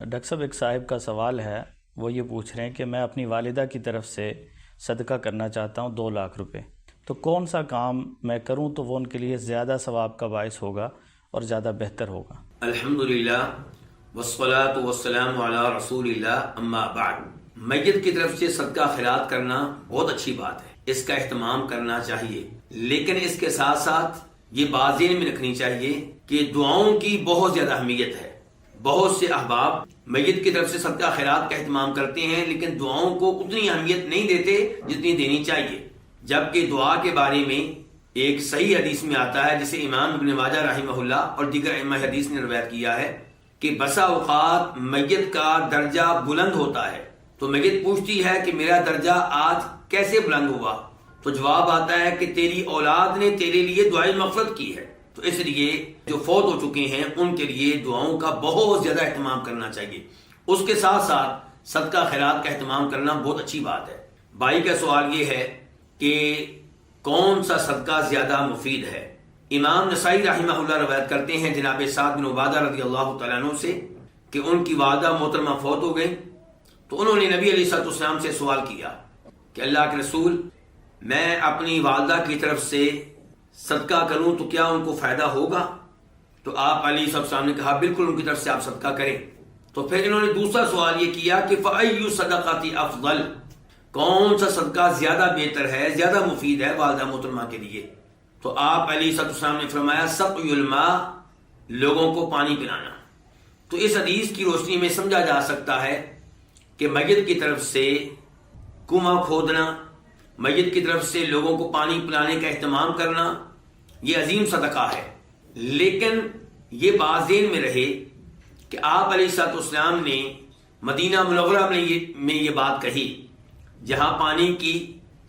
Doctor صاحب ایک صاحب کا سوال ہے، وہ یہ پوچھ رہے ہیں کہ میں اپنی والدہ کی طرف سے صدقہ کرنا چاہتا ہوں 2 لاکھ روپے، تو کون سا کام میں کروں تو وہ ان کے لیے زیادہ ثواب کا باعث ہوگا اور زیادہ بہتر ہوگا؟ الحمدللہ والصلاة والسلام علی رسول اللہ، اما بعد۔ میت کی طرف سے صدقہ خیرات کرنا بہت اچھی بات ہے، اس کا اہتمام کرنا چاہیے، لیکن اس کے ساتھ ساتھ یہ بات ذہن میں رکھنی چاہیے کہ دعاؤں کی بہت زیادہ اہمیت ہے۔ بہت سے احباب میت کی طرف سے صدقہ خیرات کا اہتمام کرتے ہیں لیکن دعاؤں کو اتنی اہمیت نہیں دیتے جتنی دینی چاہیے، جبکہ دعا کے بارے میں ایک صحیح حدیث میں آتا ہے جسے امام ابن ماجہ رحمہ اللہ اور دیگر ائمہ حدیث نے روایت کیا ہے کہ بسا اوقات میت کا درجہ بلند ہوتا ہے تو میت پوچھتی ہے کہ میرا درجہ آج کیسے بلند ہوا، تو جواب آتا ہے کہ تیری اولاد نے تیرے لیے دعائیں مغفرت کی ہے۔ تو اس لیے جو فوت ہو چکے ہیں ان کے لیے دعاؤں کا بہت زیادہ اہتمام کرنا چاہیے، اس کے ساتھ ساتھ صدقہ خیرات کا اہتمام کرنا بہت اچھی بات ہے۔ بھائی کا سوال یہ ہے کہ کون سا صدقہ زیادہ مفید ہے؟ امام نسائی رحمہ اللہ روایت کرتے ہیں جناب سعد بن عبادہ رضی اللہ تعالیٰ عنہ سے کہ ان کی والدہ محترمہ فوت ہو گئی، تو انہوں نے نبی علیہ الصلوۃ والسلام سے سوال کیا کہ اللہ کے رسول، میں اپنی والدہ کی طرف سے صدقہ کروں تو کیا ان کو فائدہ ہوگا؟ تو آپ علیہ السلام نے کہا بالکل ان کی طرف سے آپ صدقہ کریں۔ تو پھر انہوں نے دوسرا سوال یہ کیا کہ فَأَيُّ الصَّدَقَةِ أَفْضَلُ، کون سا صدقہ زیادہ بہتر ہے، زیادہ مفید ہے والدہ محترمہ کے لیے؟ تو آپ علیہ السلام نے فرمایا سقی الماء، لوگوں کو پانی پلانا۔ تو اس حدیث کی روشنی میں سمجھا جا سکتا ہے کہ میت کی طرف سے کنواں کھودنا، میت کی طرف سے لوگوں کو پانی پلانے کا اہتمام کرنا یہ عظیم صدقہ ہے، لیکن یہ بات ذہن میں رہے کہ آپ علیہ السلام نے مدینہ منورہ میں یہ بات کہی جہاں پانی کی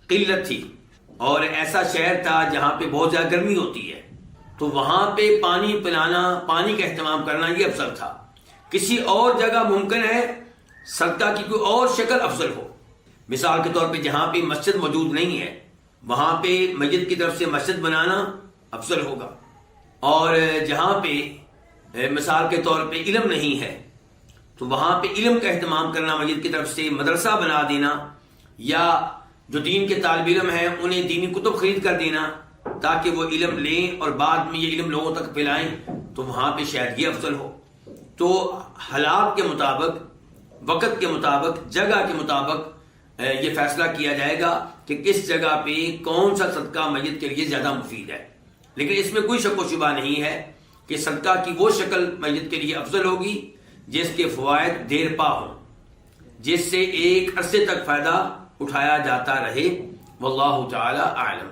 قلت تھی اور ایسا شہر تھا جہاں پہ بہت زیادہ گرمی ہوتی ہے، تو وہاں پہ پانی پلانا، پانی کا اہتمام کرنا یہ افضل تھا۔ کسی اور جگہ ممکن ہے صدقہ کی کوئی اور شکل افضل ہو، مثال کے طور پہ جہاں پہ مسجد موجود نہیں ہے وہاں پہ مسجد کی طرف سے مسجد بنانا افضل ہوگا، اور جہاں پہ مثال کے طور پہ علم نہیں ہے تو وہاں پہ علم کا اہتمام کرنا، مسجد کی طرف سے مدرسہ بنا دینا، یا جو دین کے طالب علم ہیں انہیں دینی کتب خرید کر دینا تاکہ وہ علم لیں اور بعد میں یہ علم لوگوں تک پھیلائیں، تو وہاں پہ شاید یہ افضل ہو۔ تو حالات کے مطابق، وقت کے مطابق، جگہ کے مطابق یہ فیصلہ کیا جائے گا کہ کس جگہ پہ کون سا صدقہ میت کے لیے زیادہ مفید ہے، لیکن اس میں کوئی شک و شبہ نہیں ہے کہ صدقہ کی وہ شکل میت کے لیے افضل ہوگی جس کے فوائد دیر پا ہوں، جس سے ایک عرصے تک فائدہ اٹھایا جاتا رہے۔ واللہ تعالی اعلم۔